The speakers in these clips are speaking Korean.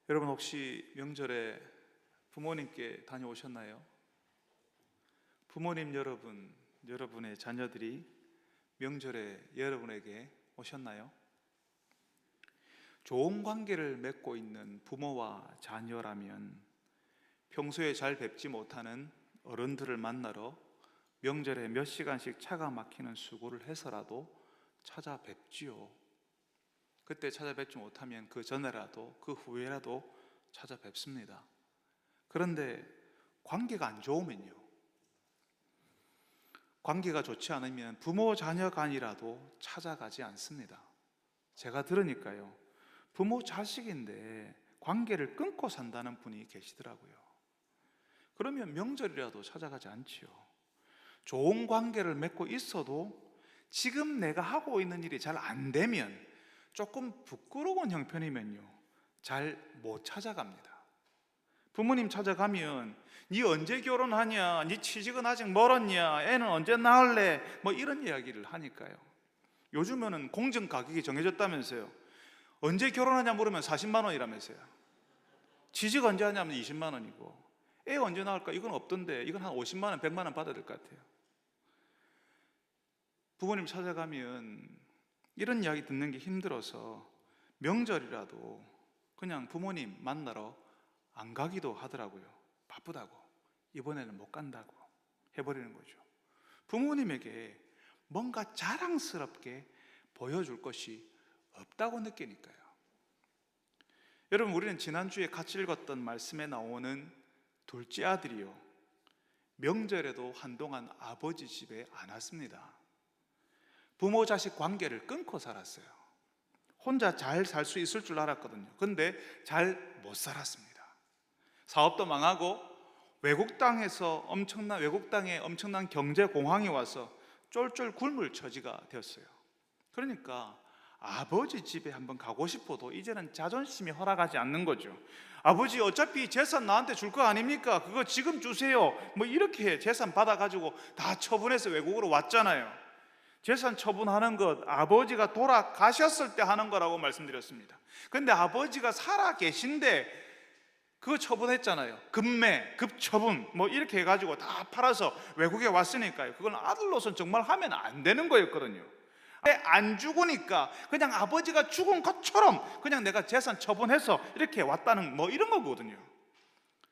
여러분 혹시 명절에 부모님께 다녀오셨나요? 부모님 여러분, 여러분의 자녀들이 명절에 여러분에게 오셨나요? 좋은 관계를 맺고 있는 부모와 자녀라면 평소에 잘 뵙지 못하는 어른들을 만나러 명절에 몇 시간씩 차가 막히는 수고를 해서라도 찾아뵙지요. 그때 찾아뵙지 못하면 그 전에라도 그 후에라도 찾아뵙습니다. 그런데 관계가 안 좋으면요, 관계가 좋지 않으면 부모 자녀 간이라도 찾아가지 않습니다. 제가 들으니까요, 부모 자식인데 관계를 끊고 산다는 분이 계시더라고요. 그러면 명절이라도 찾아가지 않지요. 좋은 관계를 맺고 있어도 지금 내가 하고 있는 일이 잘 안 되면, 조금 부끄러운 형편이면요, 잘 못 찾아갑니다. 부모님 찾아가면 니 언제 결혼하냐, 니 취직은 아직 멀었냐, 애는 언제 낳을래, 뭐 이런 이야기를 하니까요. 요즘에는 공정 가격이 정해졌다면서요. 언제 결혼하냐 물으면 40만 원이라면서요. 취직 언제 하냐면 20만 원이고, 애 언제 낳을까 이건 없던데 이건 한 50만 원, 100만 원 받아야 될 것 같아요. 부모님 찾아가면 이런 이야기 듣는 게 힘들어서 명절이라도 그냥 부모님 만나러 안 가기도 하더라고요. 바쁘다고, 이번에는 못 간다고 해버리는 거죠. 부모님에게 뭔가 자랑스럽게 보여줄 것이 없다고 느끼니까요. 여러분, 우리는 지난주에 같이 읽었던 말씀에 나오는 둘째 아들이요, 명절에도 한동안 아버지 집에 안 왔습니다. 부모 자식 관계를 끊고 살았어요. 혼자 잘 살 수 있을 줄 알았거든요. 근데 잘 못 살았습니다. 사업도 망하고 외국 땅에 엄청난 경제 공황이 와서 쫄쫄 굶을 처지가 되었어요. 그러니까 아버지 집에 한번 가고 싶어도 이제는 자존심이 허락하지 않는 거죠. 아버지, 어차피 재산 나한테 줄 거 아닙니까? 그거 지금 주세요. 뭐 이렇게 재산 받아가지고 다 처분해서 외국으로 왔잖아요. 재산 처분하는 것 아버지가 돌아가셨을 때 하는 거라고 말씀드렸습니다. 그런데 아버지가 살아 계신데 그거 처분했잖아요. 급매, 급처분 뭐 이렇게 해가지고 다 팔아서 외국에 왔으니까요, 그건 아들로서는 정말 하면 안 되는 거였거든요. 안 죽으니까 그냥 아버지가 죽은 것처럼 그냥 내가 재산 처분해서 이렇게 왔다는 뭐 이런 거거든요.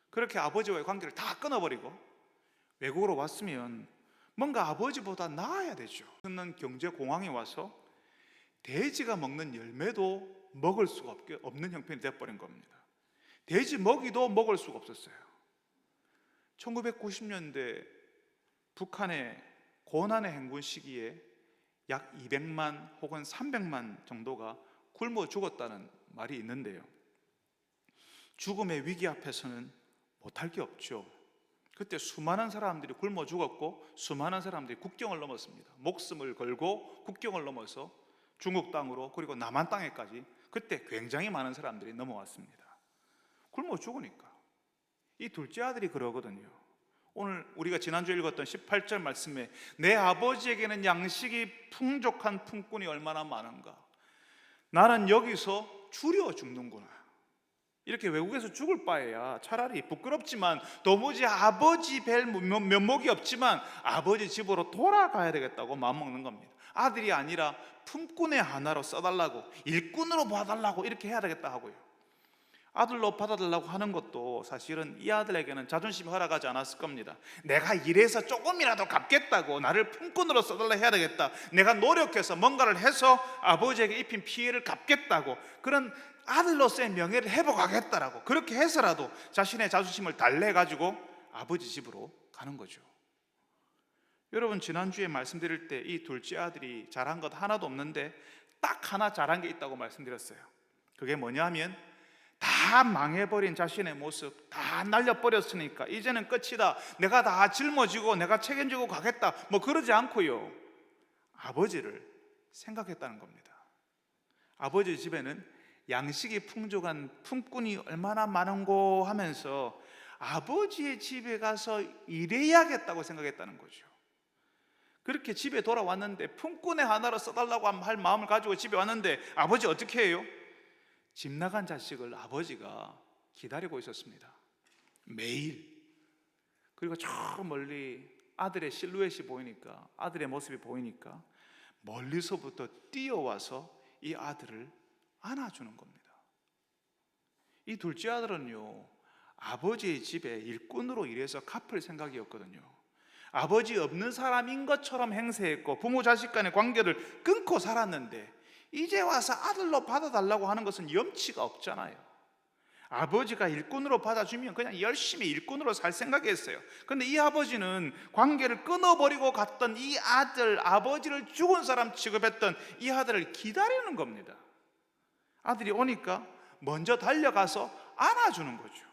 그렇게 아버지와의 관계를 다 끊어버리고 외국으로 왔으면 뭔가 아버지보다 나아야 되죠. 그런 경제 공황이 와서 돼지가 먹는 열매도 먹을 수가 없는 형편이 되어버린 겁니다. 돼지 먹이도 먹을 수가 없었어요. 1990년대 북한의 고난의 행군 시기에 약 200만 혹은 300만 정도가 굶어 죽었다는 말이 있는데요, 죽음의 위기 앞에서는 못할 게 없죠. 그때 수많은 사람들이 굶어 죽었고 수많은 사람들이 국경을 넘었습니다. 목숨을 걸고 국경을 넘어서 중국 땅으로, 그리고 남한 땅에까지 그때 굉장히 많은 사람들이 넘어왔습니다. 굶어 죽으니까. 이 둘째 아들이 그러거든요. 오늘 우리가 지난주에 읽었던 18절 말씀에 내 아버지에게는 양식이 풍족한 품꾼이 얼마나 많은가, 나는 여기서 줄여 죽는구나. 이렇게 외국에서 죽을 바에야 차라리 부끄럽지만 도무지 아버지 뵐 면목이 없지만 아버지 집으로 돌아가야 되겠다고 마음먹는 겁니다. 아들이 아니라 품꾼의 하나로 써달라고, 일꾼으로 봐달라고 이렇게 해야 되겠다 하고요. 아들로 받아달라고 하는 것도 사실은 이 아들에게는 자존심이 허락하지 않았을 겁니다. 내가 일해서 조금이라도 갚겠다고, 나를 품꾼으로 써달라 해야 되겠다, 내가 노력해서 뭔가를 해서 아버지에게 입힌 피해를 갚겠다고, 그런 아들로서의 명예를 회복하겠다라고 그렇게 해서라도 자신의 자존심을 달래가지고 아버지 집으로 가는 거죠. 여러분, 지난주에 말씀드릴 때 이 둘째 아들이 잘한 것 하나도 없는데 딱 하나 잘한 게 있다고 말씀드렸어요. 그게 뭐냐면, 다 망해버린 자신의 모습 다 날려버렸으니까 이제는 끝이다, 내가 다 짊어지고 내가 책임지고 가겠다, 뭐 그러지 않고요, 아버지를 생각했다는 겁니다. 아버지 집에는 양식이 풍족한 품꾼이 얼마나 많은고 하면서 아버지의 집에 가서 일해야겠다고 생각했다는 거죠. 그렇게 집에 돌아왔는데 품꾼의 하나로 써달라고 할 마음을 가지고 집에 왔는데 아버지 어떻게 해요? 집 나간 자식을 아버지가 기다리고 있었습니다. 매일. 그리고 저 멀리 아들의 실루엣이 보이니까, 아들의 모습이 보이니까 멀리서부터 뛰어와서 이 아들을 안아주는 겁니다. 이 둘째 아들은요, 아버지의 집에 일꾼으로 일해서 갚을 생각이었거든요. 아버지 없는 사람인 것처럼 행세했고 부모 자식 간의 관계를 끊고 살았는데, 이제 와서 아들로 받아달라고 하는 것은 염치가 없잖아요. 아버지가 일꾼으로 받아주면 그냥 열심히 일꾼으로 살 생각이었어요. 그런데 이 아버지는 관계를 끊어버리고 갔던 이 아들, 아버지를 죽은 사람 취급했던 이 아들을 기다리는 겁니다. 아들이 오니까 먼저 달려가서 안아주는 거죠.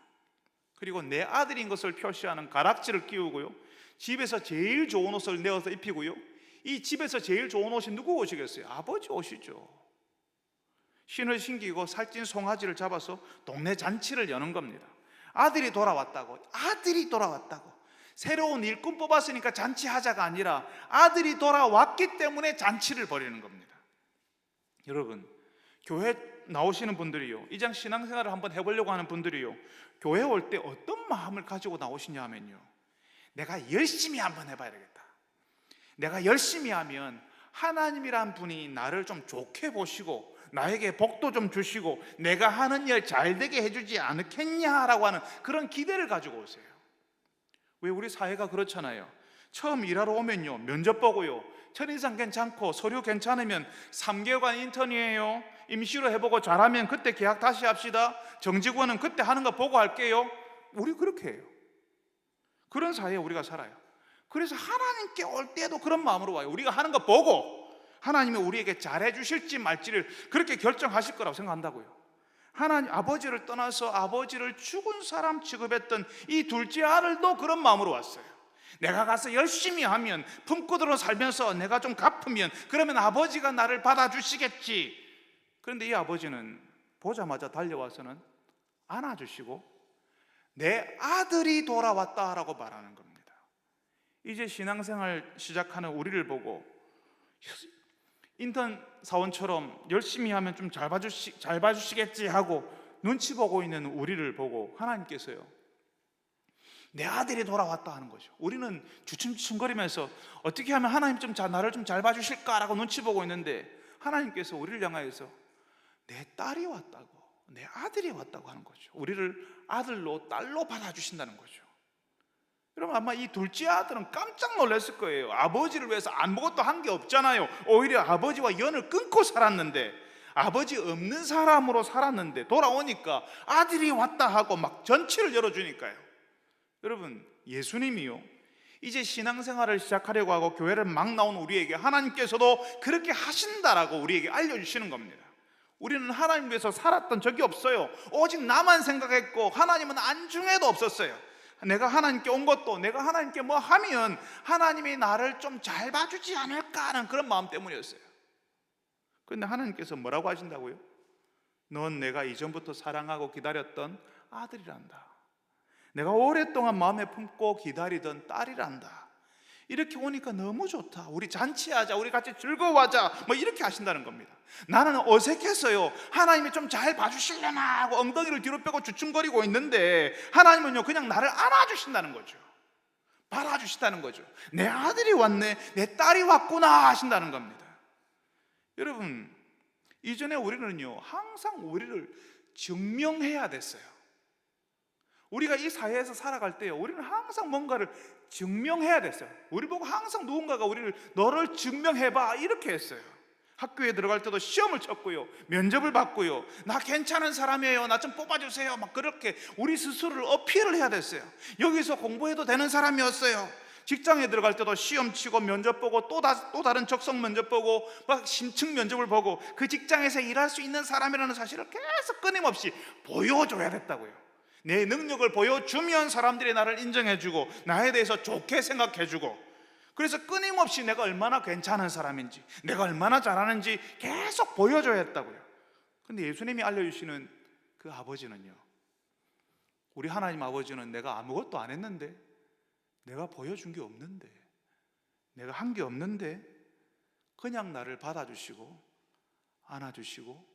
그리고 내 아들인 것을 표시하는 가락지를 끼우고요, 집에서 제일 좋은 옷을 내어서 입히고요. 이 집에서 제일 좋은 옷이 누구 옷이겠어요? 아버지 옷이죠. 신을 신기고 살찐 송아지를 잡아서 동네 잔치를 여는 겁니다. 아들이 돌아왔다고, 아들이 돌아왔다고. 새로운 일꾼 뽑았으니까 잔치하자가 아니라 아들이 돌아왔기 때문에 잔치를 벌이는 겁니다. 여러분, 교회 나오시는 분들이요, 이장 신앙생활을 한번 해보려고 하는 분들이요, 교회 올 때 어떤 마음을 가지고 나오시냐 하면요, 내가 열심히 한번 해봐야 되겠다. 내가 열심히 하면 하나님이란 분이 나를 좀 좋게 보시고 나에게 복도 좀 주시고 내가 하는 일 잘 되게 해주지 않겠냐라고 하는 그런 기대를 가지고 오세요. 왜 우리 사회가 그렇잖아요. 처음 일하러 오면요, 면접 보고요, 첫인상 괜찮고 서류 괜찮으면 3개월간 인턴이에요. 임시로 해보고 잘하면 그때 계약 다시 합시다. 정직원은 그때 하는 거 보고 할게요. 우리 그렇게 해요. 그런 사회에 우리가 살아요. 그래서 하나님께 올 때도 그런 마음으로 와요. 우리가 하는 거 보고 하나님이 우리에게 잘해 주실지 말지를 그렇게 결정하실 거라고 생각한다고요. 하나님, 아버지를 떠나서 아버지를 죽은 사람 취급했던 이 둘째 아들도 그런 마음으로 왔어요. 내가 가서 열심히 하면, 품고들어 살면서 내가 좀 갚으면 그러면 아버지가 나를 받아주시겠지. 그런데 이 아버지는 보자마자 달려와서는 안아주시고 내 아들이 돌아왔다라고 말하는 겁니다. 이제 신앙생활 시작하는 우리를 보고 인턴 사원처럼 열심히 하면 좀 잘 봐주시겠지 하고 눈치 보고 있는 우리를 보고 하나님께서요, 내 아들이 돌아왔다 하는 거죠. 우리는 주춤주춤거리면서 어떻게 하면 하나님 나를 좀 잘 봐주실까라고 눈치 보고 있는데, 하나님께서 우리를 향하여서 내 딸이 왔다고, 내 아들이 왔다고 하는 거죠. 우리를 아들로, 딸로 받아주신다는 거죠. 여러분, 아마 이 둘째 아들은 깜짝 놀랐을 거예요. 아버지를 위해서 아무것도 한 게 없잖아요. 오히려 아버지와 연을 끊고 살았는데, 아버지 없는 사람으로 살았는데 돌아오니까 아들이 왔다 하고 막 전치를 열어주니까요. 여러분, 예수님이요, 이제 신앙생활을 시작하려고 하고 교회를 막 나온 우리에게 하나님께서도 그렇게 하신다라고 우리에게 알려주시는 겁니다. 우리는 하나님 위해서 살았던 적이 없어요. 오직 나만 생각했고 하나님은 안중에도 없었어요. 내가 하나님께 온 것도, 내가 하나님께 뭐 하면 하나님이 나를 좀 잘 봐주지 않을까 하는 그런 마음 때문이었어요. 그런데 하나님께서 뭐라고 하신다고요? 넌 내가 이전부터 사랑하고 기다렸던 아들이란다. 내가 오랫동안 마음에 품고 기다리던 딸이란다. 이렇게 오니까 너무 좋다. 우리 잔치하자, 우리 같이 즐거워하자, 뭐 이렇게 하신다는 겁니다. 나는 어색해서요, 하나님이 좀 잘 봐주시려나 하고 엉덩이를 뒤로 빼고 주춤거리고 있는데, 하나님은요 그냥 나를 안아주신다는 거죠. 받아주신다는 거죠. 내 아들이 왔네, 내 딸이 왔구나 하신다는 겁니다. 여러분, 이전에 우리는요 항상 우리를 증명해야 됐어요. 우리가 이 사회에서 살아갈 때요, 우리는 항상 뭔가를 증명해야 됐어요. 우리 보고 항상 누군가가 우리를 너를 증명해봐 이렇게 했어요. 학교에 들어갈 때도 시험을 쳤고요, 면접을 받고요, 나 괜찮은 사람이에요, 나 좀 뽑아주세요, 막 그렇게 우리 스스로를 어필을 해야 됐어요. 여기서 공부해도 되는 사람이었어요. 직장에 들어갈 때도 시험 치고 면접 보고 또 다른 적성 면접 보고 막 심층 면접을 보고 그 직장에서 일할 수 있는 사람이라는 사실을 계속 끊임없이 보여줘야 됐다고요. 내 능력을 보여주면 사람들이 나를 인정해주고 나에 대해서 좋게 생각해주고, 그래서 끊임없이 내가 얼마나 괜찮은 사람인지, 내가 얼마나 잘하는지 계속 보여줘야 했다고요. 그런데 예수님이 알려주시는 그 아버지는요, 우리 하나님 아버지는 내가 아무것도 안 했는데, 내가 보여준 게 없는데, 내가 한 게 없는데 그냥 나를 받아주시고 안아주시고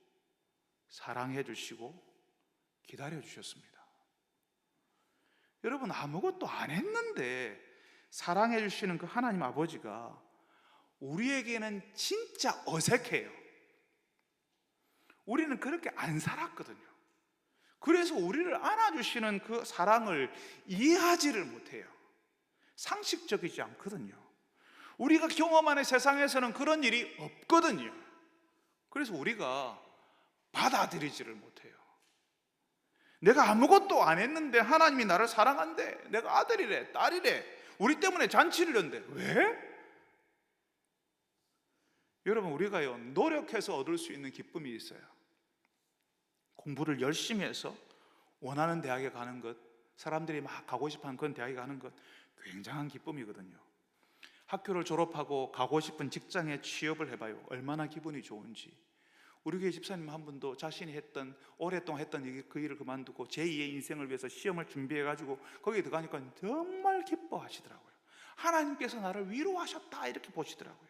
사랑해 주시고 기다려 주셨습니다. 여러분, 아무것도 안 했는데 사랑해 주시는 그 하나님 아버지가 우리에게는 진짜 어색해요. 우리는 그렇게 안 살았거든요. 그래서 우리를 안아주시는 그 사랑을 이해하지를 못해요. 상식적이지 않거든요. 우리가 경험하는 세상에서는 그런 일이 없거든요. 그래서 우리가 받아들이지를 못해요. 내가 아무것도 안 했는데 하나님이 나를 사랑한대. 내가 아들이래, 딸이래. 우리 때문에 잔치를 연대. 왜? 여러분, 우리가요, 노력해서 얻을 수 있는 기쁨이 있어요. 공부를 열심히 해서 원하는 대학에 가는 것, 사람들이 막 가고 싶어하는 그런 대학에 가는 것, 굉장한 기쁨이거든요. 학교를 졸업하고 가고 싶은 직장에 취업을 해봐요. 얼마나 기분이 좋은지. 우리 교회 집사님 한 분도 자신이 오랫동안 했던 그 일을 그만두고 제2의 인생을 위해서 시험을 준비해가지고 거기에 들어가니까 정말 기뻐하시더라고요. 하나님께서 나를 위로하셨다, 이렇게 보시더라고요.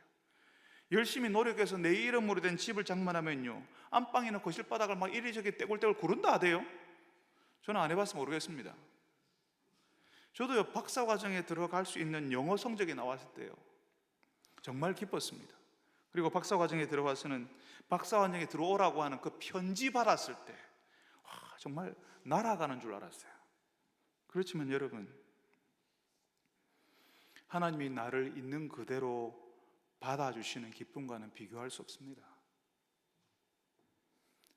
열심히 노력해서 내 이름으로 된 집을 장만하면요, 안방이나 거실바닥을 막 이리저리 떼굴떼굴 구른다 하대요. 저는 안 해봤으면 모르겠습니다. 저도요, 박사과정에 들어갈 수 있는 영어 성적이 나왔을 때요, 정말 기뻤습니다. 그리고 박사과정에 들어가서는 박사과정에 들어오라고 하는 그 편지 받았을 때 정말 날아가는 줄 알았어요. 그렇지만 여러분, 하나님이 나를 있는 그대로 받아주시는 기쁨과는 비교할 수 없습니다.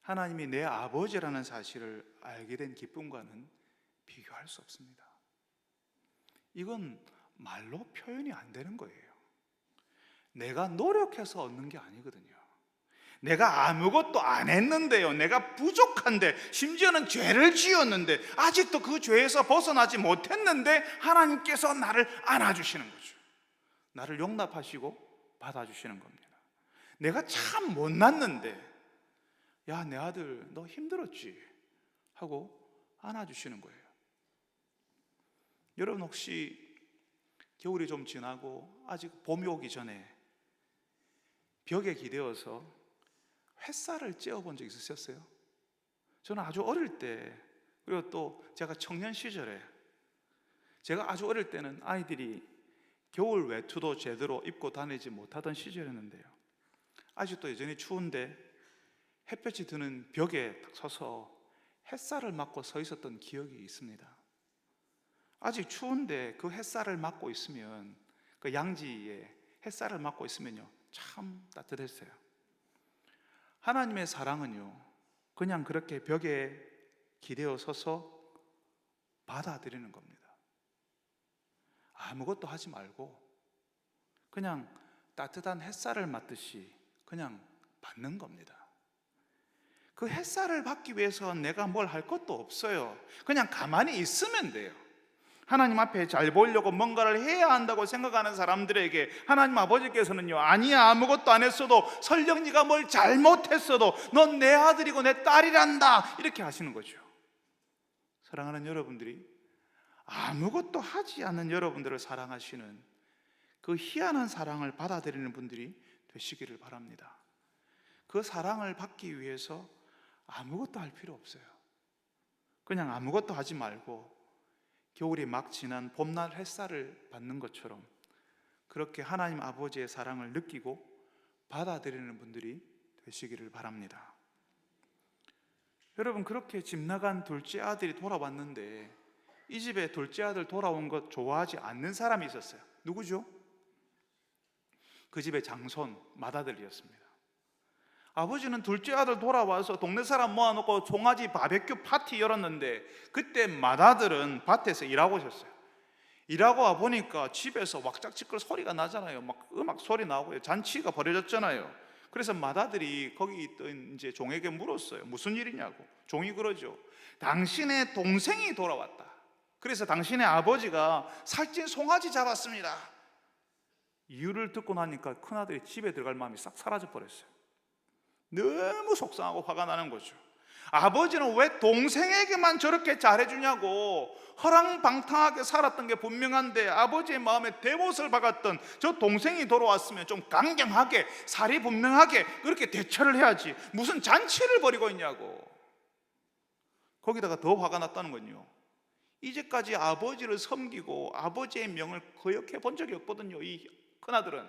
하나님이 내 아버지라는 사실을 알게 된 기쁨과는 비교할 수 없습니다. 이건 말로 표현이 안 되는 거예요. 내가 노력해서 얻는 게 아니거든요. 내가 아무것도 안 했는데요, 내가 부족한데, 심지어는 죄를 지었는데 아직도 그 죄에서 벗어나지 못했는데 하나님께서 나를 안아주시는 거죠. 나를 용납하시고 받아주시는 겁니다. 내가 참 못났는데, 야, 내 아들 너 힘들었지 하고 안아주시는 거예요. 여러분, 혹시 겨울이 좀 지나고 아직 봄이 오기 전에 벽에 기대어서 햇살을 쬐어본 적 있으셨어요? 저는 아주 어릴 때, 그리고 또 제가 청년 시절에, 제가 아주 어릴 때는 아이들이 겨울 외투도 제대로 입고 다니지 못하던 시절이었는데요, 아직도 여전히 추운데 햇볕이 드는 벽에 딱 서서 햇살을 맞고 서 있었던 기억이 있습니다. 아직 추운데 그 햇살을 맞고 있으면, 그 양지에 햇살을 맞고 있으면요, 참 따뜻했어요. 하나님의 사랑은요, 그냥 그렇게 벽에 기대어 서서 받아들이는 겁니다. 아무것도 하지 말고 그냥 따뜻한 햇살을 맞듯이 그냥 받는 겁니다. 그 햇살을 받기 위해서 내가 뭘 할 것도 없어요. 그냥 가만히 있으면 돼요. 하나님 앞에 잘 보이려고 뭔가를 해야 한다고 생각하는 사람들에게 하나님 아버지께서는요, 아니야, 아무것도 안 했어도, 설령 네가 뭘 잘못했어도 넌 내 아들이고 내 딸이란다, 이렇게 하시는 거죠. 사랑하는 여러분들이 아무것도 하지 않는 여러분들을 사랑하시는 그 희한한 사랑을 받아들이는 분들이 되시기를 바랍니다. 그 사랑을 받기 위해서 아무것도 할 필요 없어요. 그냥 아무것도 하지 말고 겨울이 막 지난 봄날 햇살을 받는 것처럼 그렇게 하나님 아버지의 사랑을 느끼고 받아들이는 분들이 되시기를 바랍니다. 여러분, 그렇게 집 나간 둘째 아들이 돌아왔는데 이 집에 둘째 아들 돌아온 것 좋아하지 않는 사람이 있었어요. 누구죠? 그 집의 장손 맏아들이었습니다. 아버지는 둘째 아들 돌아와서 동네 사람 모아놓고 송아지 바베큐 파티 열었는데, 그때 맏아들은 밭에서 일하고 있었어요. 일하고 와 보니까 집에서 왁작지껄 소리가 나잖아요. 막 음악 소리 나고요, 잔치가 벌어졌잖아요. 그래서 맏아들이 거기 있던 이제 종에게 물었어요. 무슨 일이냐고. 종이 그러죠. 당신의 동생이 돌아왔다. 그래서 당신의 아버지가 살찐 송아지 잡았습니다. 이유를 듣고 나니까 큰아들이 집에 들어갈 마음이 싹 사라져 버렸어요. 너무 속상하고 화가 나는 거죠. 아버지는 왜 동생에게만 저렇게 잘해주냐고. 허랑방탕하게 살았던 게 분명한데 아버지의 마음에 대못을 박았던 저 동생이 돌아왔으면 좀 강경하게, 살이 분명하게 그렇게 대처를 해야지, 무슨 잔치를 벌이고 있냐고. 거기다가 더 화가 났다는 건요, 이제까지 아버지를 섬기고 아버지의 명을 거역해 본 적이 없거든요. 이 큰아들은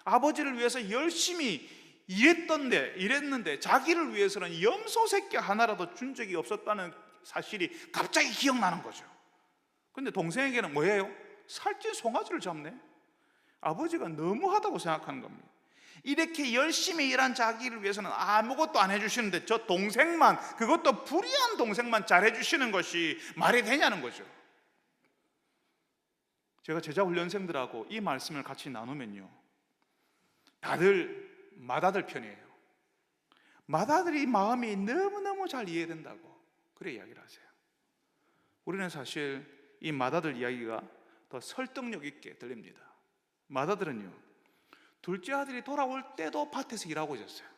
아버지를 위해서 열심히 일했는데 자기를 위해서는 염소 새끼 하나라도 준 적이 없었다는 사실이 갑자기 기억나는 거죠. 근데 동생에게는 뭐예요? 살찐 송아지를 잡네. 아버지가 너무하다고 생각하는 겁니다. 이렇게 열심히 일한 자기를 위해서는 아무것도 안 해주시는데 저 동생만, 그것도 불의한 동생만 잘해주시는 것이 말이 되냐는 거죠. 제가 제자훈련생들하고 이 말씀을 같이 나누면요, 다들 맏아들 편이에요. 맏아들이 마음이 너무너무 잘 이해된다고 그래 이야기를 하세요. 우리는 사실 이 맏아들 이야기가 더 설득력 있게 들립니다. 맏아들은요, 둘째 아들이 돌아올 때도 밭에서 일하고 있었어요.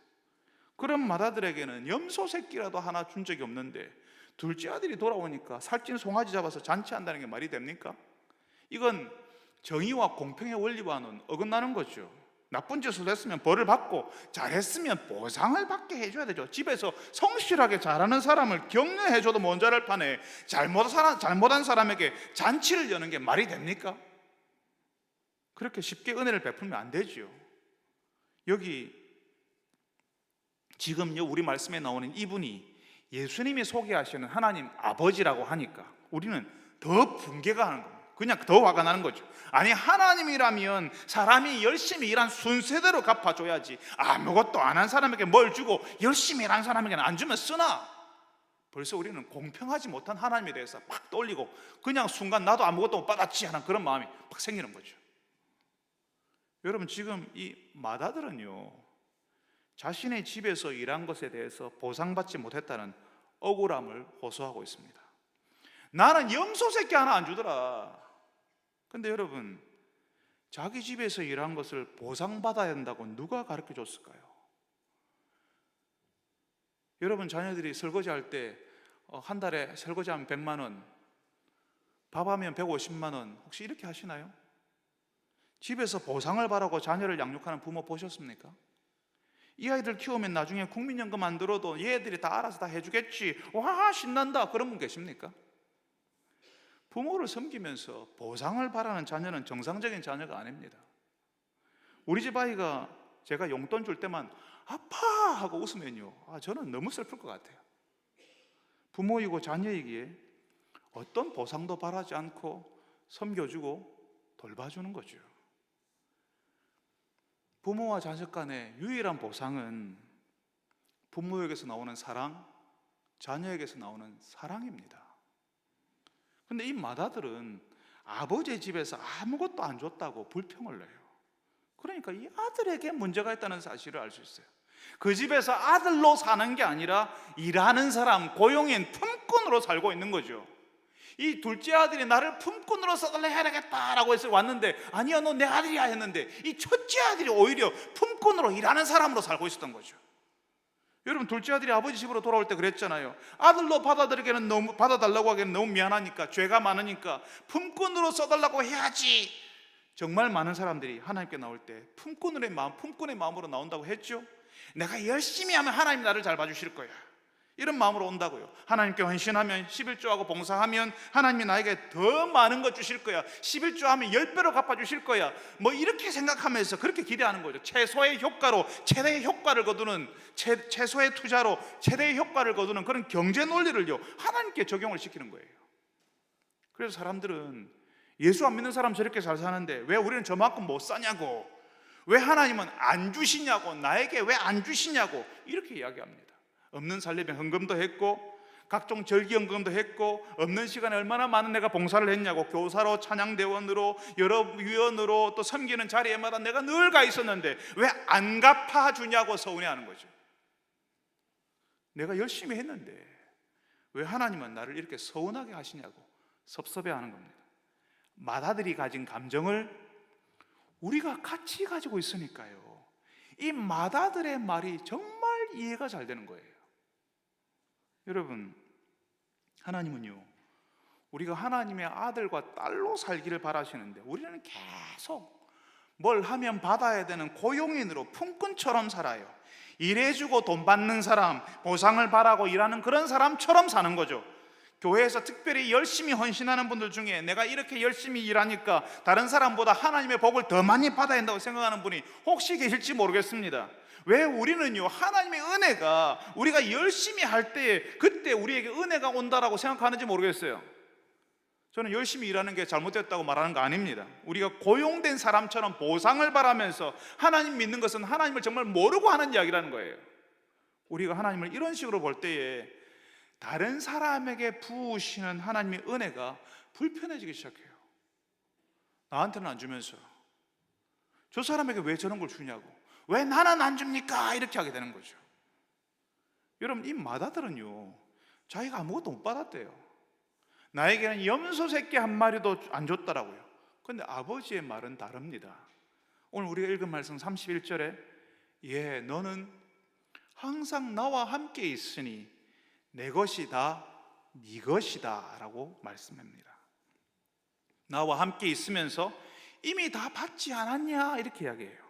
그런 맏아들에게는 염소 새끼라도 하나 준 적이 없는데 둘째 아들이 돌아오니까 살찐 송아지 잡아서 잔치한다는 게 말이 됩니까? 이건 정의와 공평의 원리와는 어긋나는 거죠. 나쁜 짓을 했으면 벌을 받고 잘했으면 보상을 받게 해줘야 되죠. 집에서 성실하게 잘하는 사람을 격려해줘도 모자랄 판에 잘못한 사람에게 잔치를 여는 게 말이 됩니까? 그렇게 쉽게 은혜를 베풀면 안 되죠. 여기 지금 우리 말씀에 나오는 이분이 예수님이 소개하시는 하나님 아버지라고 하니까 우리는 더 분개가 하는 겁니다. 그냥 더 화가 나는 거죠. 아니, 하나님이라면 사람이 열심히 일한 순서대로 갚아줘야지 아무것도 안 한 사람에게 뭘 주고 열심히 일한 사람에게는 안 주면 쓰나? 벌써 우리는 공평하지 못한 하나님에 대해서 막 떠올리고 그냥 순간 나도 아무것도 못 받았지 하는 그런 마음이 막 생기는 거죠. 여러분, 지금 이 맏아들은요, 자신의 집에서 일한 것에 대해서 보상받지 못했다는 억울함을 호소하고 있습니다. 나는 염소 새끼 하나 안 주더라. 근데 여러분, 자기 집에서 일한 것을 보상받아야 한다고 누가 가르쳐 줬을까요? 여러분, 자녀들이 설거지할 때 한 달에 설거지하면 100만 원, 밥하면 150만 원, 혹시 이렇게 하시나요? 집에서 보상을 바라고 자녀를 양육하는 부모 보셨습니까? 이 아이들 키우면 나중에 국민연금 안 들어도 얘들이 다 알아서 다 해주겠지, 와 신난다, 그런 분 계십니까? 부모를 섬기면서 보상을 바라는 자녀는 정상적인 자녀가 아닙니다. 우리 집 아이가 제가 용돈 줄 때만 아파 하고 웃으면요, 저는 너무 슬플 것 같아요. 부모이고 자녀이기에 어떤 보상도 바라지 않고 섬겨주고 돌봐주는 거죠. 부모와 자식 간의 유일한 보상은 부모에게서 나오는 사랑, 자녀에게서 나오는 사랑입니다. 근데 이 맏아들은 아버지의 집에서 아무것도 안 줬다고 불평을 내요. 그러니까 이 아들에게 문제가 있다는 사실을 알 수 있어요. 그 집에서 아들로 사는 게 아니라 일하는 사람, 고용인, 품꾼으로 살고 있는 거죠. 이 둘째 아들이 나를 품꾼으로 써달라 해야겠다라고 해서 왔는데, 아니야 너 내 아들이야 했는데, 이 첫째 아들이 오히려 품꾼으로 일하는 사람으로 살고 있었던 거죠. 여러분, 둘째 아들이 아버지 집으로 돌아올 때 그랬잖아요. 아들로 받아달라고 하기에는 너무 미안하니까, 죄가 많으니까 품꾼으로 써달라고 해야지. 정말 많은 사람들이 하나님께 나올 때 품꾼의 마음으로 나온다고 했죠. 내가 열심히 하면 하나님 나를 잘 봐주실 거야, 이런 마음으로 온다고요. 하나님께 헌신하면, 11조하고 봉사하면 하나님이 나에게 더 많은 것 주실 거야, 11조하면 10배로 갚아주실 거야, 뭐 이렇게 생각하면서 그렇게 기대하는 거죠. 최소의 효과로 최대의 효과를 거두는, 최소의 투자로 최대의 효과를 거두는 그런 경제 논리를요 하나님께 적용을 시키는 거예요. 그래서 사람들은 예수 안 믿는 사람 저렇게 잘 사는데 왜 우리는 저만큼 못 사냐고, 왜 하나님은 안 주시냐고, 나에게 왜 안 주시냐고 이렇게 이야기합니다. 없는 살림에 헌금도 했고 각종 절기헌금도 했고, 없는 시간에 얼마나 많은 내가 봉사를 했냐고, 교사로, 찬양대원으로, 여러 위원으로, 또 섬기는 자리에마다 내가 늘 가 있었는데 왜 안 갚아주냐고 서운해하는 거죠. 내가 열심히 했는데 왜 하나님은 나를 이렇게 서운하게 하시냐고 섭섭해하는 겁니다. 맏아들이 가진 감정을 우리가 같이 가지고 있으니까요, 이 맏아들의 말이 정말 이해가 잘 되는 거예요. 여러분, 하나님은요 우리가 하나님의 아들과 딸로 살기를 바라시는데 우리는 계속 뭘 하면 받아야 되는 고용인으로 품꾼처럼 살아요. 일해주고 돈 받는 사람, 보상을 바라고 일하는 그런 사람처럼 사는 거죠. 교회에서 특별히 열심히 헌신하는 분들 중에 내가 이렇게 열심히 일하니까 다른 사람보다 하나님의 복을 더 많이 받아야 한다고 생각하는 분이 혹시 계실지 모르겠습니다. 왜 우리는요, 하나님의 은혜가 우리가 열심히 할 때 그때 우리에게 은혜가 온다라고 생각하는지 모르겠어요. 저는 열심히 일하는 게 잘못됐다고 말하는 거 아닙니다. 우리가 고용된 사람처럼 보상을 바라면서 하나님 믿는 것은 하나님을 정말 모르고 하는 이야기라는 거예요. 우리가 하나님을 이런 식으로 볼 때에 다른 사람에게 부으시는 하나님의 은혜가 불편해지기 시작해요. 나한테는 안 주면서 저 사람에게 왜 저런 걸 주냐고, 왜 나는 안 줍니까? 이렇게 하게 되는 거죠. 여러분, 이 마다들은요, 자기가 아무것도 못 받았대요. 나에게는 염소 새끼 한 마리도 안 줬더라고요. 그런데 아버지의 말은 다릅니다. 오늘 우리가 읽은 말씀 31절에 너는 항상 나와 함께 있으니 내 것이 다 네 것이다 라고 말씀합니다. 나와 함께 있으면서 이미 다 받지 않았냐 이렇게 이야기해요.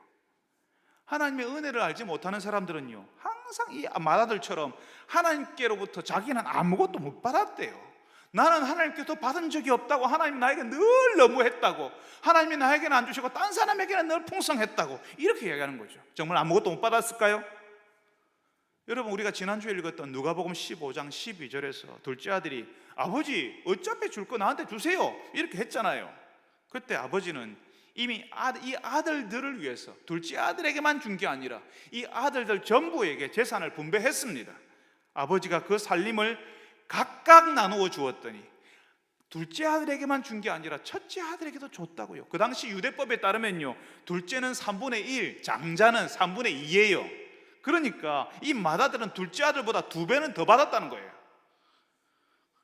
하나님의 은혜를 알지 못하는 사람들은요, 항상 이 마다들처럼 하나님께로부터 자기는 아무것도 못 받았대요. 나는 하나님께서 받은 적이 없다고, 하나님 나에게 늘 너무했다고, 하나님이 나에게는 안 주시고 딴 사람에게는 늘 풍성했다고 이렇게 이야기하는 거죠. 정말 아무것도 못 받았을까요? 여러분, 우리가 지난주에 읽었던 누가복음 15장 12절에서 둘째 아들이 아버지 어차피 줄 거 나한테 주세요 이렇게 했잖아요. 그때 아버지는 이미 이 아들들을 위해서 둘째 아들에게만 준 게 아니라 이 아들들 전부에게 재산을 분배했습니다. 아버지가 그 살림을 각각 나누어 주었더니 둘째 아들에게만 준 게 아니라 첫째 아들에게도 줬다고요. 그 당시 유대법에 따르면요, 둘째는 3분의 1, 장자는 3분의 2예요. 그러니까 이 맏아들은 둘째 아들보다 2배는 더 받았다는 거예요.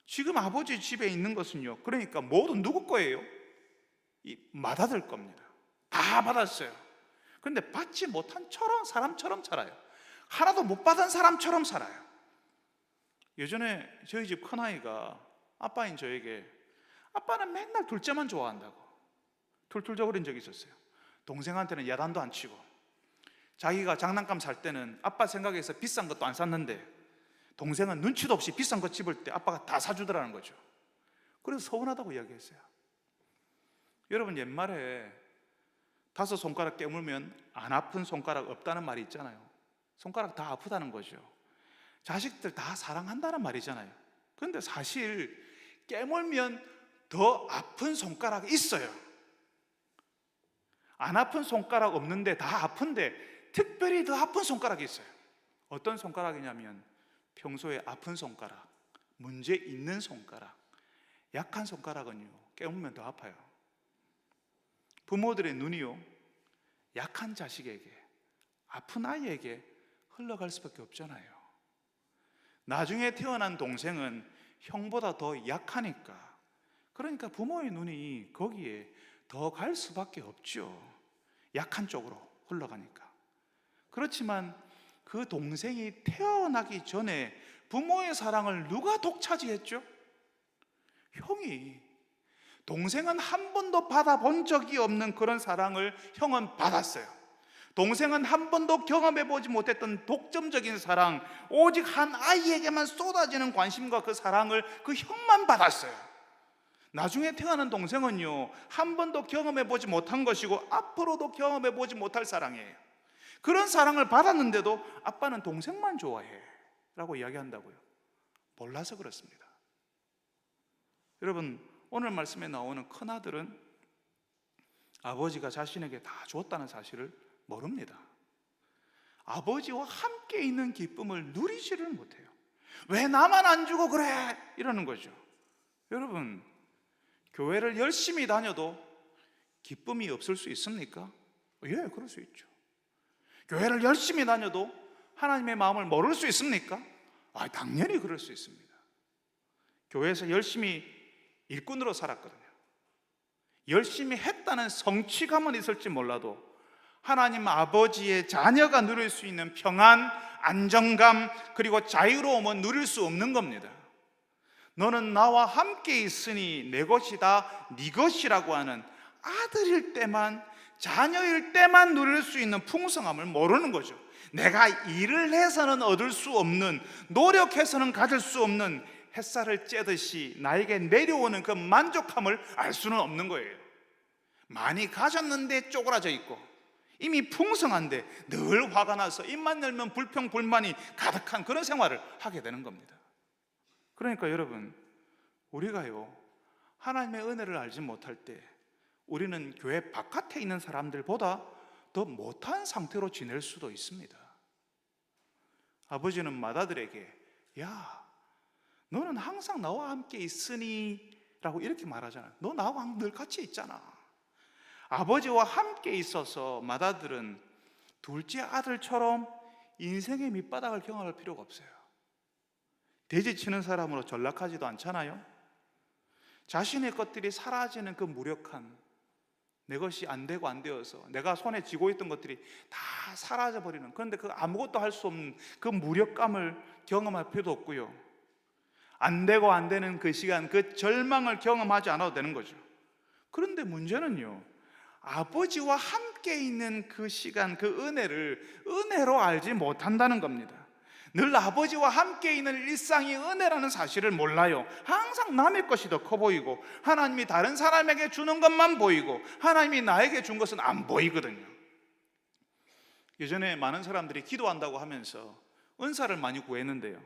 지금 아버지 집에 있는 것은요, 그러니까 모두 누구 거예요? 이 맏아들 겁니다. 다 받았어요. 그런데 받지 못한 사람처럼 살아요. 하나도 못 받은 사람처럼 살아요. 예전에 저희 집 큰아이가 아빠인 저에게 아빠는 맨날 둘째만 좋아한다고 툴툴거린 적이 있었어요. 동생한테는 야단도 안 치고, 자기가 장난감 살 때는 아빠 생각해서 비싼 것도 안 샀는데 동생은 눈치도 없이 비싼 거 집을 때 아빠가 다 사주더라는 거죠. 그래서 서운하다고 이야기했어요. 여러분, 옛말에 5 손가락 깨물면 안 아픈 손가락 없다는 말이 있잖아요. 손가락 다 아프다는 거죠. 자식들 다 사랑한다는 말이잖아요. 그런데 사실 깨물면 더 아픈 손가락이 있어요. 안 아픈 손가락 없는데 다 아픈데 특별히 더 아픈 손가락이 있어요. 어떤 손가락이냐면 평소에 아픈 손가락, 문제 있는 손가락, 약한 손가락은요, 깨물면 더 아파요. 부모들의 눈이요, 약한 자식에게, 아픈 아이에게 흘러갈 수밖에 없잖아요. 나중에 태어난 동생은 형보다 더 약하니까, 그러니까 부모의 눈이 거기에 더 갈 수밖에 없죠. 약한 쪽으로 흘러가니까. 그렇지만 그 동생이 태어나기 전에 부모의 사랑을 누가 독차지했죠? 형이. 동생은 한 번도 받아본 적이 없는 그런 사랑을 형은 받았어요. 동생은 한 번도 경험해보지 못했던 독점적인 사랑, 오직 한 아이에게만 쏟아지는 관심과 그 사랑을 그 형만 받았어요. 나중에 태어난 동생은요, 한 번도 경험해보지 못한 것이고 앞으로도 경험해보지 못할 사랑이에요. 그런 사랑을 받았는데도 아빠는 동생만 좋아해 라고 이야기한다고요. 몰라서 그렇습니다. 여러분, 오늘 말씀에 나오는 큰아들은 아버지가 자신에게 다 주었다는 사실을 모릅니다. 아버지와 함께 있는 기쁨을 누리지를 못해요. 왜 나만 안 주고 그래? 이러는 거죠. 여러분, 교회를 열심히 다녀도 기쁨이 없을 수 있습니까? 예, 그럴 수 있죠. 교회를 열심히 다녀도 하나님의 마음을 모를 수 있습니까? 당연히 그럴 수 있습니다. 교회에서 열심히 일꾼으로 살았거든요. 열심히 했다는 성취감은 있을지 몰라도 하나님 아버지의 자녀가 누릴 수 있는 평안, 안정감, 그리고 자유로움은 누릴 수 없는 겁니다. 너는 나와 함께 있으니 내 것이다, 네 것이라고 하는 아들일 때만, 자녀일 때만 누릴 수 있는 풍성함을 모르는 거죠. 내가 일을 해서는 얻을 수 없는, 노력해서는 가질 수 없는 햇살을 쬐듯이 나에게 내려오는 그 만족함을 알 수는 없는 거예요. 많이 가졌는데 쪼그라져 있고 이미 풍성한데 늘 화가 나서 입만 열면 불평불만이 가득한 그런 생활을 하게 되는 겁니다. 그러니까 여러분, 우리가요 하나님의 은혜를 알지 못할 때 우리는 교회 바깥에 있는 사람들보다 더 못한 상태로 지낼 수도 있습니다. 아버지는 맏아들에게 야, 너는 항상 나와 함께 있으니 라고 이렇게 말하잖아요. 너 나와 늘 같이 있잖아. 아버지와 함께 있어서 맏아들은 둘째 아들처럼 인생의 밑바닥을 경험할 필요가 없어요. 돼지치는 사람으로 전락하지도 않잖아요. 자신의 것들이 사라지는 그 무력함, 내 것이 안 되고 안 되어서 내가 손에 쥐고 있던 것들이 다 사라져버리는, 그런데 그 아무것도 할 수 없는 그 무력감을 경험할 필요도 없고요, 안 되고 안 되는 그 시간, 그 절망을 경험하지 않아도 되는 거죠. 그런데 문제는요, 아버지와 함께 있는 그 시간, 그 은혜를 은혜로 알지 못한다는 겁니다. 늘 아버지와 함께 있는 일상이 은혜라는 사실을 몰라요. 항상 남의 것이 더 커 보이고 하나님이 다른 사람에게 주는 것만 보이고 하나님이 나에게 준 것은 안 보이거든요. 예전에 많은 사람들이 기도한다고 하면서 은사를 많이 구했는데요,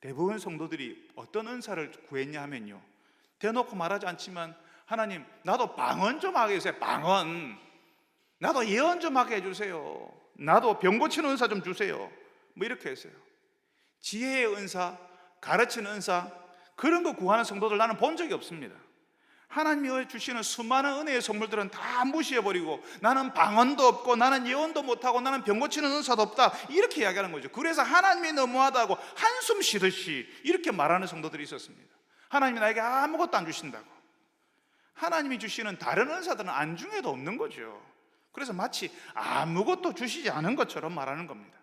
대부분 성도들이 어떤 은사를 구했냐 하면요, 대놓고 말하지 않지만 하나님 나도 방언 좀 하게 해주세요. 방언, 나도 예언 좀 하게 해주세요. 나도 병 고치는 은사 좀 주세요. 뭐 이렇게 했어요. 지혜의 은사, 가르치는 은사, 그런 거 구하는 성도들 나는 본 적이 없습니다. 하나님이 주시는 수많은 은혜의 선물들은 다 무시해버리고 나는 방언도 없고 나는 예언도 못하고 나는 병 고치는 은사도 없다, 이렇게 이야기하는 거죠. 그래서 하나님이 너무하다고 한숨 쉬듯이 이렇게 말하는 성도들이 있었습니다. 하나님이 나에게 아무것도 안 주신다고. 하나님이 주시는 다른 은사들은 안중에도 없는 거죠. 그래서 마치 아무것도 주시지 않은 것처럼 말하는 겁니다.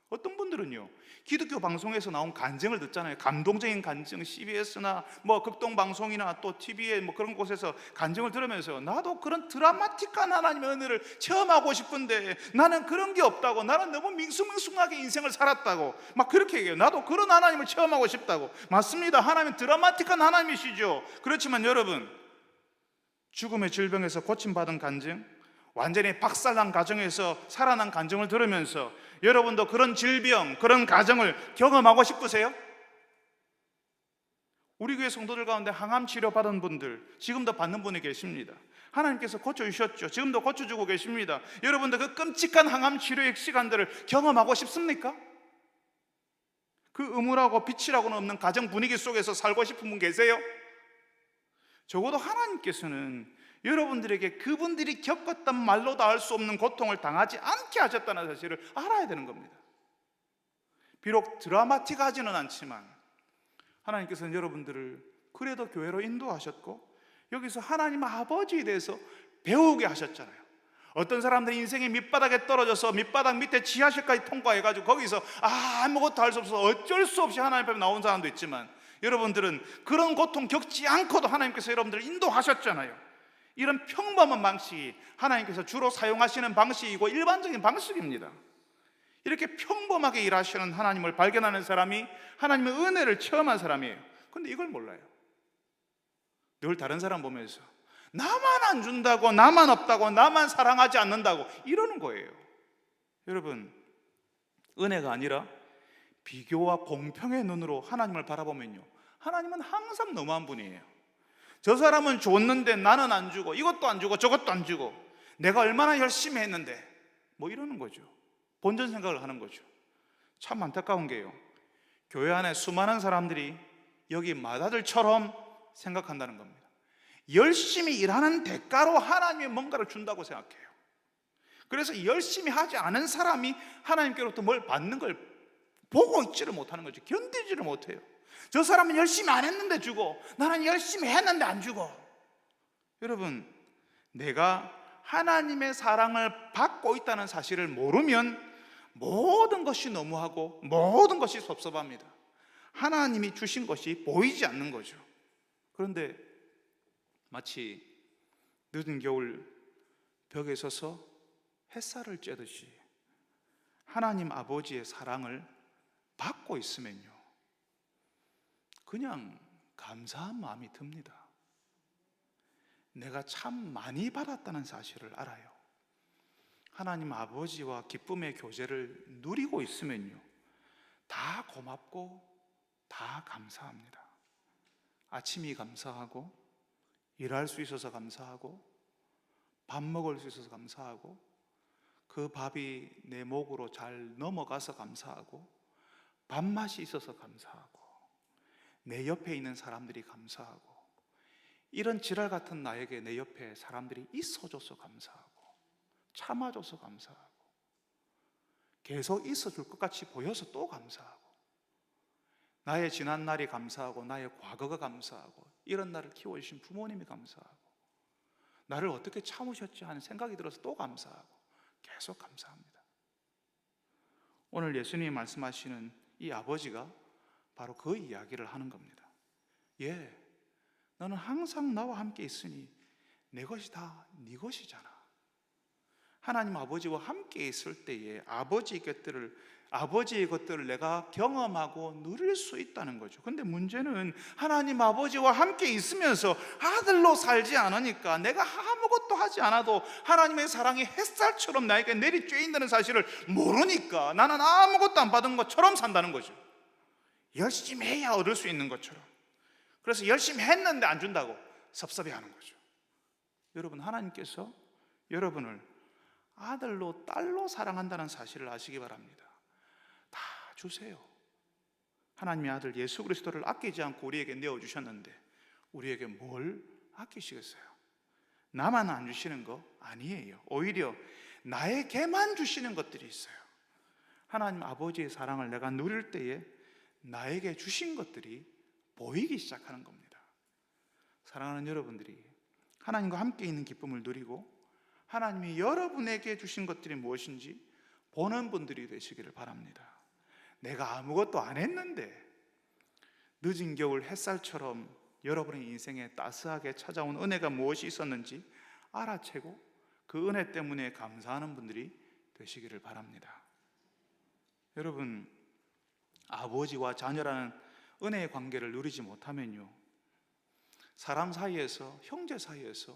어떤 분들은요, 기독교 방송에서 나온 간증을 듣잖아요. 감동적인 간증, CBS나 뭐 극동방송이나 또 TV에 뭐 그런 곳에서 간증을 들으면서 나도 그런 드라마틱한 하나님의 은혜를 체험하고 싶은데 나는 그런 게 없다고, 나는 너무 밍숭밍숭하게 인생을 살았다고 막 그렇게 얘기해요. 나도 그런 하나님을 체험하고 싶다고. 맞습니다. 하나님은 드라마틱한 하나님이시죠. 그렇지만 여러분, 죽음의 질병에서 고침받은 간증, 완전히 박살난 가정에서 살아난 간증을 들으면서 여러분도 그런 질병, 그런 가정을 경험하고 싶으세요? 우리 교회 성도들 가운데 항암 치료 받은 분들 지금도 받는 분이 계십니다. 하나님께서 고쳐주셨죠. 지금도 고쳐주고 계십니다. 여러분도 그 끔찍한 항암 치료의 시간들을 경험하고 싶습니까? 그 음울하고 빛이라고는 없는 가정 분위기 속에서 살고 싶은 분 계세요? 적어도 하나님께서는 여러분들에게 그분들이 겪었던 말로도 알 수 없는 고통을 당하지 않게 하셨다는 사실을 알아야 되는 겁니다. 비록 드라마틱하지는 않지만 하나님께서는 여러분들을 그래도 교회로 인도하셨고 여기서 하나님 아버지에 대해서 배우게 하셨잖아요. 어떤 사람들이 인생의 밑바닥에 떨어져서 밑바닥 밑에 지하실까지 통과해가지고 거기서 아무것도 할 수 없어서 어쩔 수 없이 하나님 앞에 나온 사람도 있지만, 여러분들은 그런 고통 겪지 않고도 하나님께서 여러분들을 인도하셨잖아요. 이런 평범한 방식이 하나님께서 주로 사용하시는 방식이고 일반적인 방식입니다. 이렇게 평범하게 일하시는 하나님을 발견하는 사람이 하나님의 은혜를 체험한 사람이에요. 그런데 이걸 몰라요. 늘 다른 사람 보면서 나만 안 준다고, 나만 없다고, 나만 사랑하지 않는다고 이러는 거예요. 여러분, 은혜가 아니라 비교와 공평의 눈으로 하나님을 바라보면요, 하나님은 항상 너무한 분이에요. 저 사람은 줬는데 나는 안 주고, 이것도 안 주고 저것도 안 주고, 내가 얼마나 열심히 했는데, 뭐 이러는 거죠. 본전 생각을 하는 거죠. 참 안타까운 게요, 교회 안에 수많은 사람들이 여기 맏아들처럼 생각한다는 겁니다. 열심히 일하는 대가로 하나님이 뭔가를 준다고 생각해요. 그래서 열심히 하지 않은 사람이 하나님께로부터 뭘 받는 걸 보고 있지를 못하는 거죠. 견디지를 못해요. 저 사람은 열심히 안 했는데 주고, 나는 열심히 했는데 안 주고. 여러분, 내가 하나님의 사랑을 받고 있다는 사실을 모르면 모든 것이 너무하고 모든 것이 섭섭합니다. 하나님이 주신 것이 보이지 않는 거죠. 그런데 마치 늦은 겨울 벽에 서서 햇살을 쬐듯이 하나님 아버지의 사랑을 받고 있으면요, 그냥 감사한 마음이 듭니다. 내가 참 많이 받았다는 사실을 알아요. 하나님 아버지와 기쁨의 교제를 누리고 있으면요, 다 고맙고 다 감사합니다. 아침이 감사하고, 일할 수 있어서 감사하고, 밥 먹을 수 있어서 감사하고, 그 밥이 내 목으로 잘 넘어가서 감사하고, 밥맛이 있어서 감사하고, 내 옆에 있는 사람들이 감사하고, 이런 지랄 같은 나에게 내 옆에 사람들이 있어줘서 감사하고, 참아줘서 감사하고, 계속 있어줄 것 같이 보여서 또 감사하고, 나의 지난 날이 감사하고, 나의 과거가 감사하고, 이런 나를 키워주신 부모님이 감사하고, 나를 어떻게 참으셨지 하는 생각이 들어서 또 감사하고, 계속 감사합니다. 오늘 예수님이 말씀하시는 이 아버지가 바로 그 이야기를 하는 겁니다. 예, 너는 항상 나와 함께 있으니 내 것이 다 네 것이잖아. 하나님 아버지와 함께 있을 때에 아버지의 것들을 내가 경험하고 누릴 수 있다는 거죠. 근데 문제는 하나님 아버지와 함께 있으면서 아들로 살지 않으니까, 내가 아무것도 하지 않아도 하나님의 사랑이 햇살처럼 나에게 내리쬐인다는 사실을 모르니까 나는 아무것도 안 받은 것처럼 산다는 거죠. 열심히 해야 얻을 수 있는 것처럼. 그래서 열심히 했는데 안 준다고 섭섭해하는 거죠. 여러분, 하나님께서 여러분을 아들로 딸로 사랑한다는 사실을 아시기 바랍니다. 다 주세요. 하나님의 아들 예수 그리스도를 아끼지 않고 우리에게 내어주셨는데 우리에게 뭘 아끼시겠어요? 나만 안 주시는 거 아니에요. 오히려 나에게만 주시는 것들이 있어요. 하나님 아버지의 사랑을 내가 누릴 때에 나에게 주신 것들이 보이기 시작하는 겁니다. 사랑하는 여러분들이 하나님과 함께 있는 기쁨을 누리고 하나님이 여러분에게 주신 것들이 무엇인지 보는 분들이 되시기를 바랍니다. 내가 아무것도 안 했는데 늦은 겨울 햇살처럼 여러분의 인생에 따스하게 찾아온 은혜가 무엇이 있었는지 알아채고 그 은혜 때문에 감사하는 분들이 되시기를 바랍니다. 여러분, 아버지와 자녀라는 은혜의 관계를 누리지 못하면요, 사람 사이에서, 형제 사이에서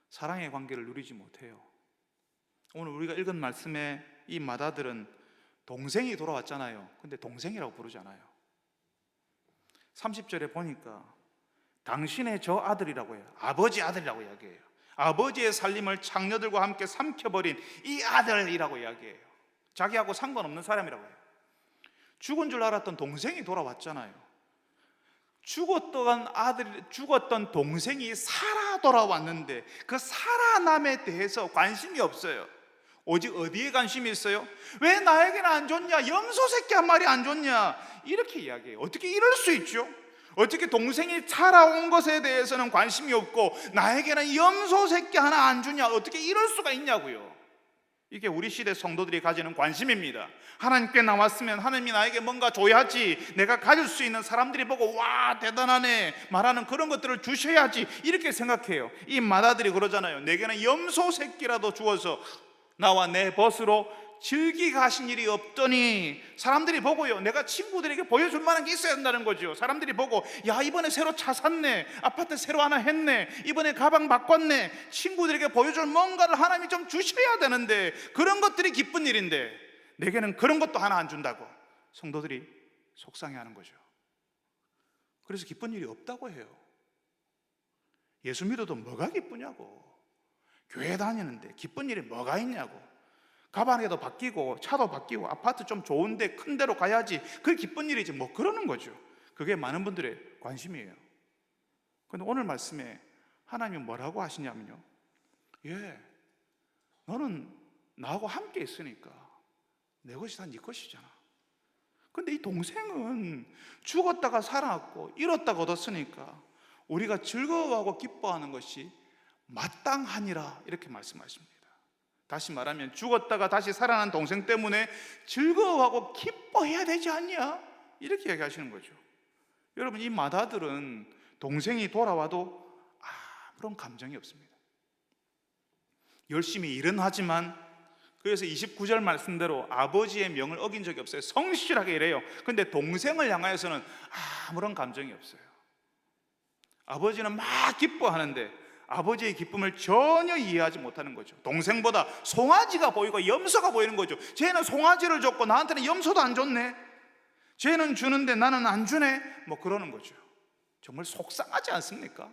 사랑의 관계를 누리지 못해요. 오늘 우리가 읽은 말씀의 이 맏아들은 동생이 돌아왔잖아요. 근데 동생이라고 부르지 않아요. 30절에 보니까 당신의 저 아들이라고 해요. 아버지 아들이라고 이야기해요. 아버지의 살림을 장녀들과 함께 삼켜버린 이 아들이라고 이야기해요. 자기하고 상관없는 사람이라고 해요. 죽은 줄 알았던 동생이 돌아왔잖아요. 죽었던 동생이 살아 돌아왔는데 그 살아남에 대해서 관심이 없어요. 오직 어디에 관심이 있어요? 왜 나에게는 안 줬냐? 염소 새끼 한 마리 안 줬냐? 이렇게 이야기해요. 어떻게 이럴 수 있죠? 어떻게 동생이 살아온 것에 대해서는 관심이 없고 나에게는 염소 새끼 하나 안 주냐? 어떻게 이럴 수가 있냐고요. 이게 우리 시대 성도들이 가지는 관심입니다. 하나님께 나왔으면 하나님이 나에게 뭔가 줘야지, 내가 가질 수 있는 사람들이 보고 와 대단하네 말하는 그런 것들을 주셔야지, 이렇게 생각해요. 이 맏아들이 그러잖아요. 내게는 염소 새끼라도 주어서 나와 내 벗으로 즐기 가신 일이 없더니, 사람들이 보고요, 내가 친구들에게 보여줄 만한 게 있어야 한다는 거죠. 사람들이 보고 야 이번에 새로 차 샀네, 아파트 새로 하나 했네, 이번에 가방 바꿨네, 친구들에게 보여줄 뭔가를 하나님이 좀 주셔야 되는데 그런 것들이 기쁜 일인데 내게는 그런 것도 하나 안 준다고 성도들이 속상해하는 거죠. 그래서 기쁜 일이 없다고 해요. 예수 믿어도 뭐가 기쁘냐고. 교회 다니는데 기쁜 일이 뭐가 있냐고. 가방에도 바뀌고 차도 바뀌고 아파트 좀 좋은데 큰 데로 가야지, 그게 기쁜 일이지 뭐 그러는 거죠. 그게 많은 분들의 관심이에요. 그런데 오늘 말씀에 하나님이 뭐라고 하시냐면요, 예, 너는 나하고 함께 있으니까 내 것이 다 네 것이잖아. 근데 이 동생은 죽었다가 살아났고 잃었다가 얻었으니까 우리가 즐거워하고 기뻐하는 것이 마땅하니라, 이렇게 말씀하십니다. 다시 말하면 죽었다가 다시 살아난 동생 때문에 즐거워하고 기뻐해야 되지 않냐, 이렇게 얘기하시는 거죠. 여러분, 이 맏아들은 동생이 돌아와도 아무런 감정이 없습니다. 열심히 일은 하지만 그래서 29절 말씀대로 아버지의 명을 어긴 적이 없어요. 성실하게 일해요. 근데 동생을 향하여서는 아무런 감정이 없어요. 아버지는 막 기뻐하는데 아버지의 기쁨을 전혀 이해하지 못하는 거죠. 동생보다 송아지가 보이고 염소가 보이는 거죠. 쟤는 송아지를 줬고 나한테는 염소도 안 줬네. 쟤는 주는데 나는 안 주네. 뭐 그러는 거죠. 정말 속상하지 않습니까?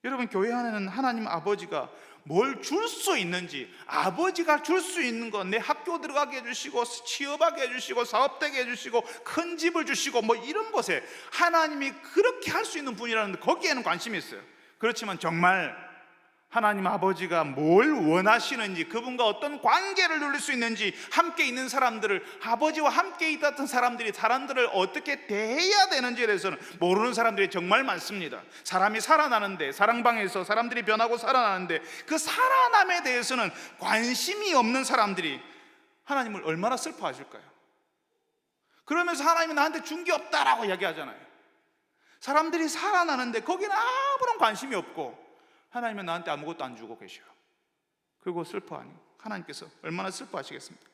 여러분, 교회 안에는 하나님 아버지가 뭘 줄 수 있는지, 아버지가 줄 수 있는 거, 내 학교 들어가게 해주시고 취업하게 해주시고 사업되게 해주시고 큰 집을 주시고 뭐 이런 것에 하나님이 그렇게 할 수 있는 분이라는데 거기에는 관심이 있어요. 그렇지만 정말 하나님 아버지가 뭘 원하시는지, 그분과 어떤 관계를 누릴 수 있는지, 함께 있는 사람들을, 아버지와 함께 있던 사람들을 어떻게 대해야 되는지에 대해서는 모르는 사람들이 정말 많습니다. 사람이 살아나는데, 사랑방에서 사람들이 변하고 살아나는데 그 살아남에 대해서는 관심이 없는 사람들이 하나님을 얼마나 슬퍼하실까요? 그러면서 하나님이 나한테 준 게 없다라고 이야기하잖아요. 사람들이 살아나는데 거기는 아무런 관심이 없고 하나님은 나한테 아무것도 안 주고 계셔. 그리고 슬퍼하니 하나님께서 얼마나 슬퍼하시겠습니까?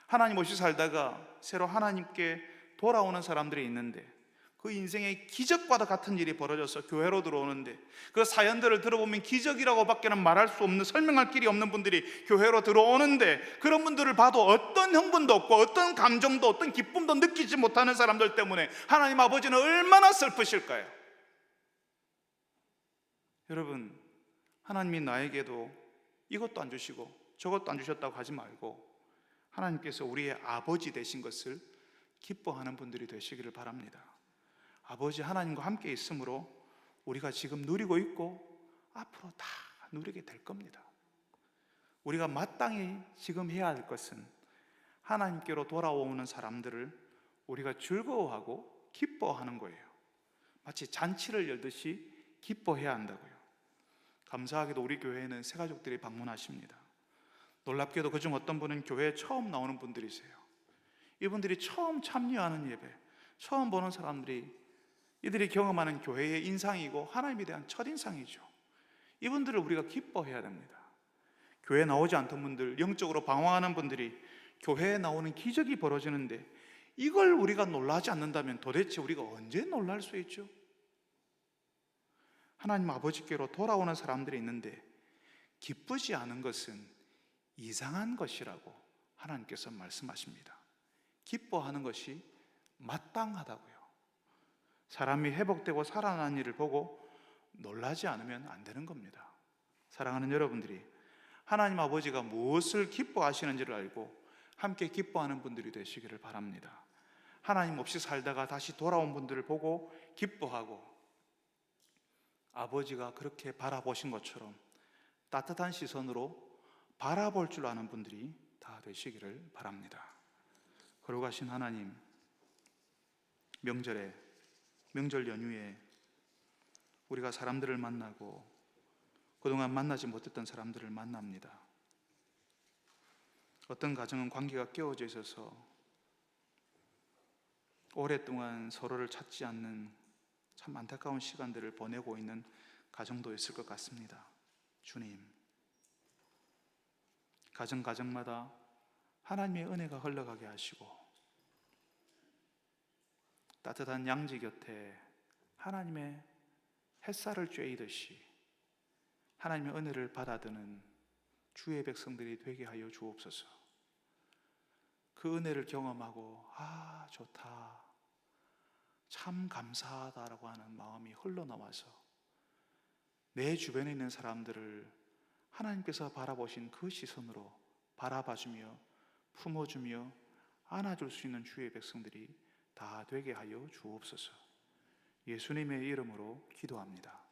하나님 없이 살다가 새로 하나님께 돌아오는 사람들이 있는데 그 인생의 기적과도 같은 일이 벌어져서 교회로 들어오는데 그 사연들을 들어보면 기적이라고 밖에는 말할 수 없는, 설명할 길이 없는 분들이 교회로 들어오는데 그런 분들을 봐도 어떤 흥분도 없고 어떤 감정도 어떤 기쁨도 느끼지 못하는 사람들 때문에 하나님 아버지는 얼마나 슬프실까요? 여러분, 하나님이 나에게도 이것도 안 주시고 저것도 안 주셨다고 하지 말고 하나님께서 우리의 아버지 되신 것을 기뻐하는 분들이 되시기를 바랍니다. 아버지 하나님과 함께 있으므로 우리가 지금 누리고 있고 앞으로 다 누리게 될 겁니다. 우리가 마땅히 지금 해야 할 것은 하나님께로 돌아오는 사람들을 우리가 즐거워하고 기뻐하는 거예요. 마치 잔치를 열듯이 기뻐해야 한다고요. 감사하게도 우리 교회에는 새가족들이 방문하십니다. 놀랍게도 그중 어떤 분은 교회에 처음 나오는 분들이세요. 이분들이 처음 참여하는 예배, 처음 보는 사람들이 이들이 경험하는 교회의 인상이고 하나님에 대한 첫인상이죠. 이분들을 우리가 기뻐해야 됩니다. 교회에 나오지 않던 분들, 영적으로 방황하는 분들이 교회에 나오는 기적이 벌어지는데 이걸 우리가 놀라지 않는다면 도대체 우리가 언제 놀랄 수 있죠? 하나님 아버지께로 돌아오는 사람들이 있는데 기쁘지 않은 것은 이상한 것이라고 하나님께서 말씀하십니다. 기뻐하는 것이 마땅하다고요. 사람이 회복되고 살아나는 일을 보고 놀라지 않으면 안 되는 겁니다. 사랑하는 여러분들이 하나님 아버지가 무엇을 기뻐하시는지를 알고 함께 기뻐하는 분들이 되시기를 바랍니다. 하나님 없이 살다가 다시 돌아온 분들을 보고 기뻐하고 아버지가 그렇게 바라보신 것처럼 따뜻한 시선으로 바라볼 줄 아는 분들이 다 되시기를 바랍니다. 거룩하신 하나님, 명절 연휴에 우리가 사람들을 만나고 그동안 만나지 못했던 사람들을 만납니다. 어떤 가정은 관계가 깨어져 있어서 오랫동안 서로를 찾지 않는 참 안타까운 시간들을 보내고 있는 가정도 있을 것 같습니다. 주님, 가정마다 하나님의 은혜가 흘러가게 하시고 따뜻한 양지 곁에 하나님의 햇살을 쬐이듯이 하나님의 은혜를 받아드는 주의 백성들이 되게 하여 주옵소서. 그 은혜를 경험하고 좋다, 참 감사하다라고 하는 마음이 흘러나와서 내 주변에 있는 사람들을 하나님께서 바라보신 그 시선으로 바라봐주며 품어주며 안아줄 수 있는 주의 백성들이 다 되게 하여 주옵소서. 예수님의 이름으로 기도합니다.